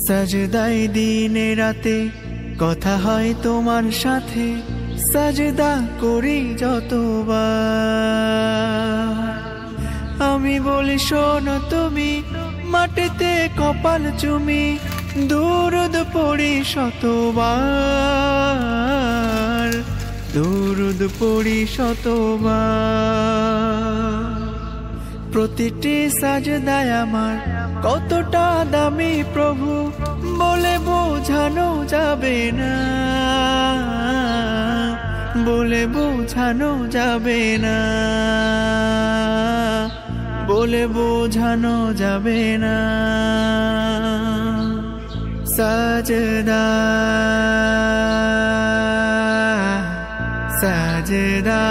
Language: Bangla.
সাজদাই দিনে রাতে কথা হয় তোমার সাথে, সাজদা করি যতবার। আমি বলি শোনো তুমি, মাটিতে কপাল চুমি দুরুদ পড়ি শতবার, দুরুদ পড়ি শতবার। প্রতিটি সাজদায় আমার কতটা দামি প্রভু বলে বোঝানো যাবে না, বলে বোঝানো যাবে না, বলে বোঝানো যাবে না। সাজদা সাজদা